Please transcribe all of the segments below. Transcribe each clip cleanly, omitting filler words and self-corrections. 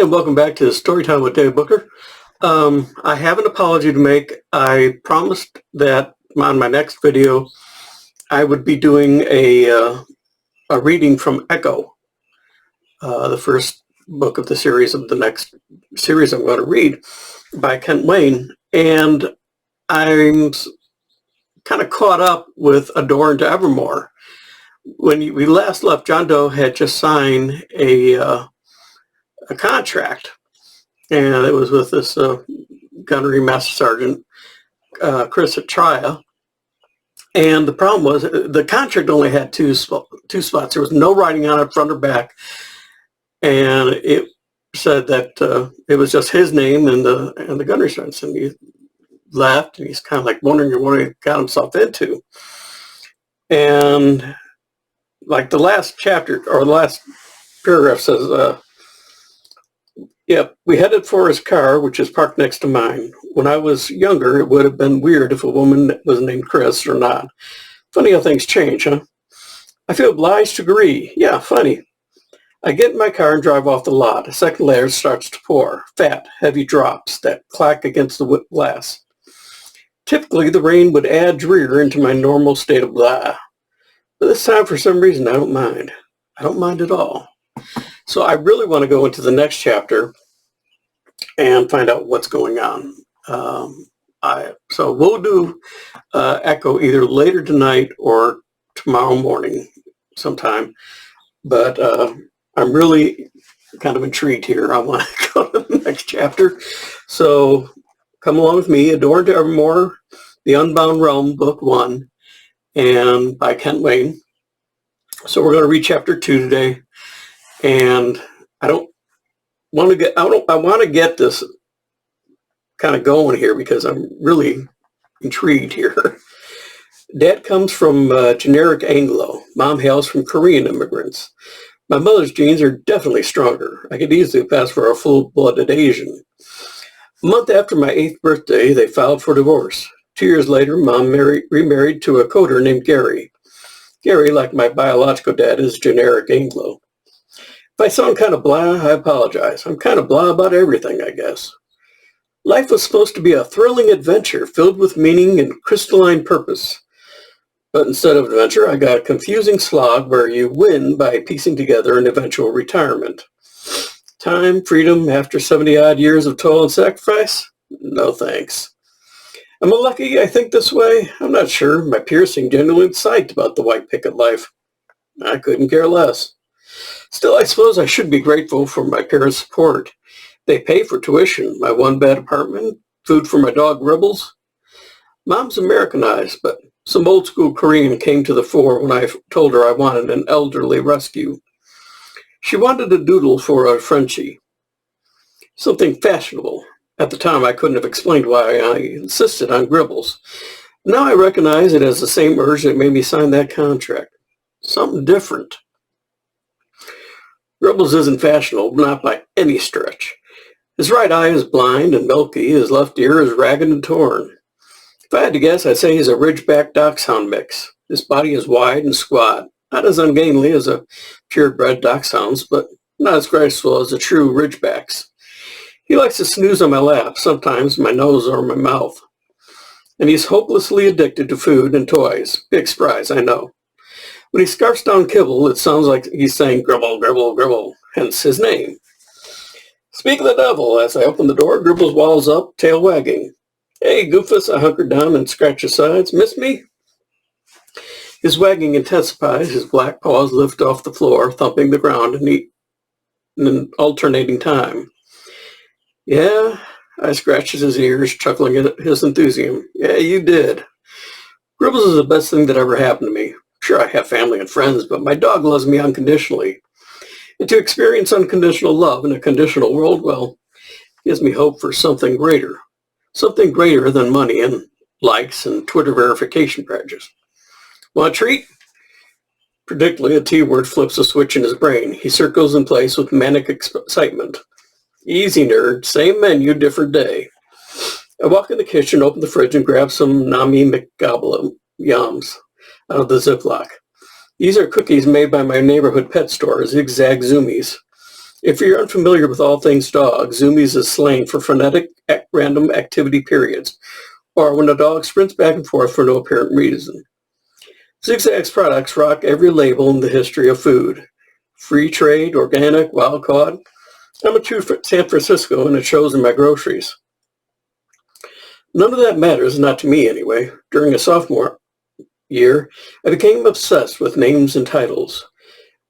and welcome back to Storytime with Dave Booker. I have an apology to make. I promised that on my next video I would be doing a reading from Echo, the first book of the series of the next series I'm going to read by Kent Wayne, and I'm kind of caught up with A Door into Evermoor. When we last left, John Doe had just signed a contract, and it was with this gunnery master sergeant, Chris Atria. And the problem was the contract only had two spots. There was no writing on it, front or back, and it said that it was just his name and the gunnery sergeant. And he left, and he's kind of like wondering what he got himself into. And like the last chapter or the last paragraph says, we headed for his car, which is parked next to mine. When I was younger, it would have been weird if a woman was named Chris or not. Funny how things change, huh? I feel obliged to agree. Yeah, funny. I get in my car and drive off the lot. A second later, it starts to pour. Fat, heavy drops that clack against the whipped glass. Typically, the rain would add drear into my normal state of blah. But this time, for some reason, I don't mind. I don't mind at all. So I really want to go into the next chapter and find out what's going on. So we'll do Echo either later tonight or tomorrow morning sometime. But I'm really kind of intrigued here. I want to go to the next chapter. So come along with me. A Door into Evermoor, The Unbound Realm, Book 1, and by Kent Wayne. So we're going to read chapter 2 today. And I want to get this kind of going here because I'm really intrigued here. Dad comes from generic Anglo. Mom hails from Korean immigrants. My mother's genes are definitely stronger. I could easily pass for a full-blooded Asian. A month after my 8th birthday, they filed for divorce. 2 years later, Mom remarried to a coder named Gary. Gary, like my biological dad, is generic Anglo. If I sound kind of blah, I apologize. I'm kind of blah about everything, I guess. Life was supposed to be a thrilling adventure filled with meaning and crystalline purpose. But instead of adventure, I got a confusing slog where you win by piecing together an eventual retirement. Time, freedom, after 70-odd years of toil and sacrifice? No thanks. Am I lucky I think this way? I'm not sure. My peers seem genuinely psyched about the white picket life. I couldn't care less. Still, I suppose I should be grateful for my parents' support. They pay for tuition, my one-bed apartment, food for my dog Gribbles. Mom's Americanized, but some old-school Korean came to the fore when I told her I wanted an elderly rescue. She wanted a doodle for a Frenchie, something fashionable. At the time, I couldn't have explained why I insisted on Gribbles. Now I recognize it as the same urge that made me sign that contract. Something different. Gribbles isn't fashionable, not by any stretch. His right eye is blind and milky, his left ear is ragged and torn. If I had to guess, I'd say he's a Ridgeback Dachshund mix. His body is wide and squat, not as ungainly as a purebred Dachshund's, but not as graceful as the true Ridgebacks. He likes to snooze on my lap, sometimes my nose or my mouth. And he's hopelessly addicted to food and toys. Big surprise, I know. When he scarfs down kibble, it sounds like he's saying gribble, gribble, gribble, hence his name. Speak of the devil, as I open the door, Gribbles walls up, tail wagging. Hey, Goofus, I hunker down and scratch his sides. Miss me? His wagging intensifies, his black paws lift off the floor, thumping the ground in an alternating time. Yeah, I scratched his ears, chuckling at his enthusiasm. Yeah, you did. Gribbles is the best thing that ever happened to me. Sure, I have family and friends, but my dog loves me unconditionally. And to experience unconditional love in a conditional world, well, gives me hope for something greater than money and likes and Twitter verification badges. Want a treat? Predictably, a T-word flips a switch in his brain. He circles in place with manic excitement. Easy, nerd. Same menu, different day. I walk in the kitchen, open the fridge, and grab some Nami McGobble yums out of the Ziploc. These are cookies made by my neighborhood pet store, Zigzag Zoomies. If you're unfamiliar with all things dog, zoomies is slang for frenetic, random activity periods, or when a dog sprints back and forth for no apparent reason. Zigzag's products rock every label in the history of food. Free trade, organic, wild caught. I'm a true San Francisco, and it shows in my groceries. None of that matters, not to me anyway. During a sophomore year, I became obsessed with names and titles.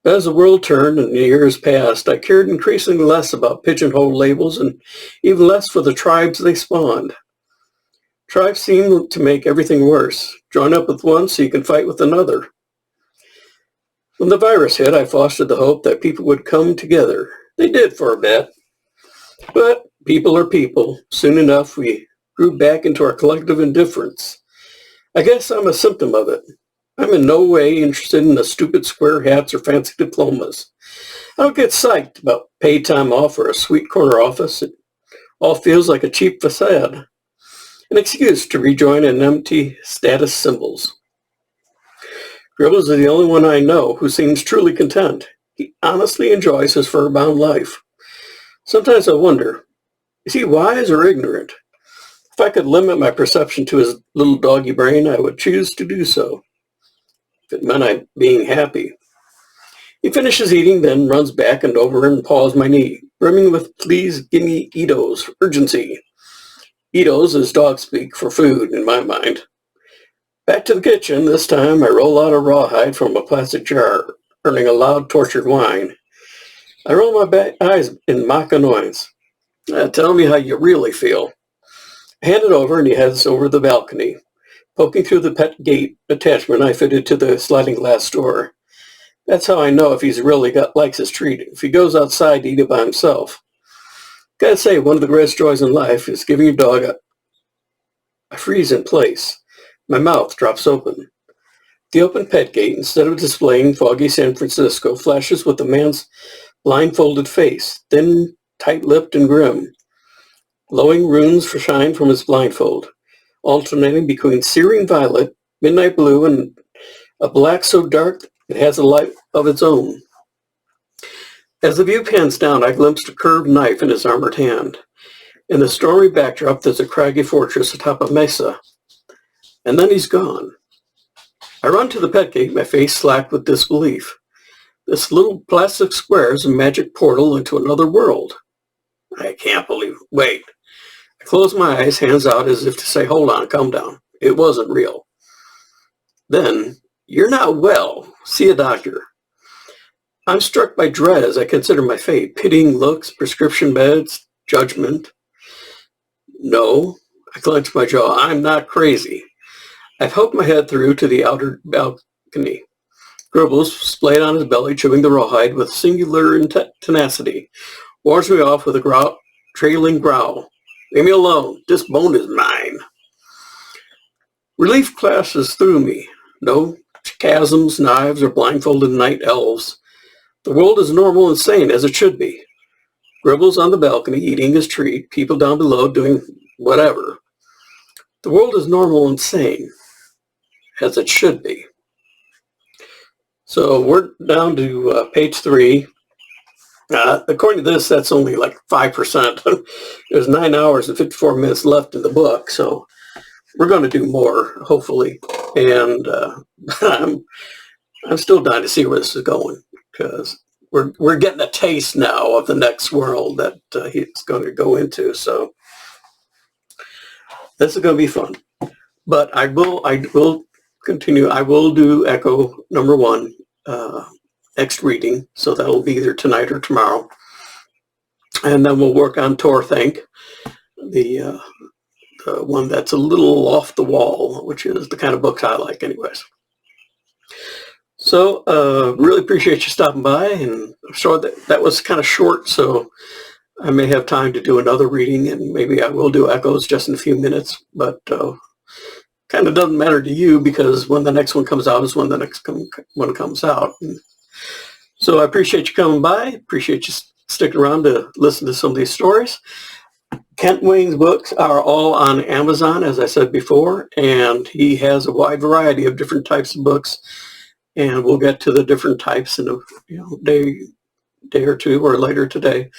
But as the world turned and the years passed, I cared increasingly less about pigeonhole labels and even less for the tribes they spawned. Tribes seem to make everything worse. Join up with one so you can fight with another. When the virus hit, I fostered the hope that people would come together. They did for a bit. But people are people. Soon enough, we grew back into our collective indifference. I guess I'm a symptom of it. I'm in no way interested in the stupid square hats or fancy diplomas. I don't get psyched about paid time off or a sweet corner office. It all feels like a cheap facade. An excuse to rejoin an empty status symbols. Gribbles is the only one I know who seems truly content. He honestly enjoys his fur-bound life. Sometimes I wonder, is he wise or ignorant? If I could limit my perception to his little doggy brain, I would choose to do so. If it meant I'm being happy. He finishes eating, then runs back and over and paws my knee, brimming with please gimme Eatos, urgency. Eatos is dog speak for food in my mind. Back to the kitchen. This time I roll out a rawhide from a plastic jar, earning a loud tortured whine. I roll my eyes in mock annoyance. Tell me how you really feel. I hand it over and he heads over the balcony. Poking through the pet gate attachment I fitted to the sliding glass door. That's how I know if he's really likes his treat. If he goes outside to eat it by himself. Gotta say, one of the greatest joys in life is giving your dog a freeze in place. My mouth drops open. The open pet gate, instead of displaying foggy San Francisco, flashes with a man's blindfolded face, thin, tight-lipped, and grim. Glowing runes shine from his blindfold, alternating between searing violet, midnight blue, and a black so dark it has a light of its own. As the view pans down, I glimpsed a curved knife in his armored hand. In the stormy backdrop, there's a craggy fortress atop a mesa. And then he's gone. I run to the pet gate, my face slack with disbelief. This little plastic square is a magic portal into another world. I can't believe. Wait. I close my eyes, hands out as if to say, hold on, calm down. It wasn't real. Then, you're not well. See a doctor. I'm struck by dread as I consider my fate. Pitying looks, prescription meds, judgment. No, I clench my jaw. I'm not crazy. I've poked my head through to the outer balcony. Gribbles, splayed on his belly, chewing the rawhide with singular tenacity, warns me off with a trailing growl. Leave me alone. This bone is mine. Relief clashes through me. No chasms, knives, or blindfolded night elves. The world is normal and sane, as it should be. Gribbles on the balcony, eating his treat, people down below doing whatever. The world is normal and sane, as it should be. So we're down to page 3. According to this, that's only like 5%. There's 9 hours and 54 minutes left in the book, so we're going to do more, hopefully. And I'm still dying to see where this is going, because we're getting a taste now of the next world that he's going to go into. So this is going to be fun. But I will continue. I will do Echo number 1 next reading, so that'll be either tonight or tomorrow. And then we'll work on Tor Think, the one that's a little off the wall, which is the kind of books I like anyways. So really appreciate you stopping by, and I'm sure that was kind of short, so I may have time to do another reading, and maybe I will do Echoes just in a few minutes, but kind of doesn't matter to you, because when the next one comes out is when the next one comes out. And so I appreciate you coming by, appreciate you sticking around to listen to some of these stories. Kent Wayne's books are all on Amazon, as I said before, and he has a wide variety of different types of books, and we'll get to the different types, and day or two or later today.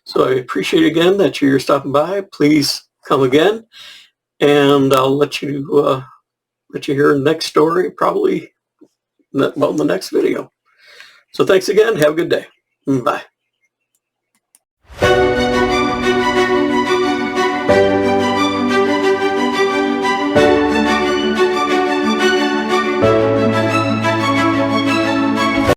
So I appreciate again that you're stopping by. Please come again, and I'll let you hear the next story probably in the next video. So thanks again. Have a good day. Bye.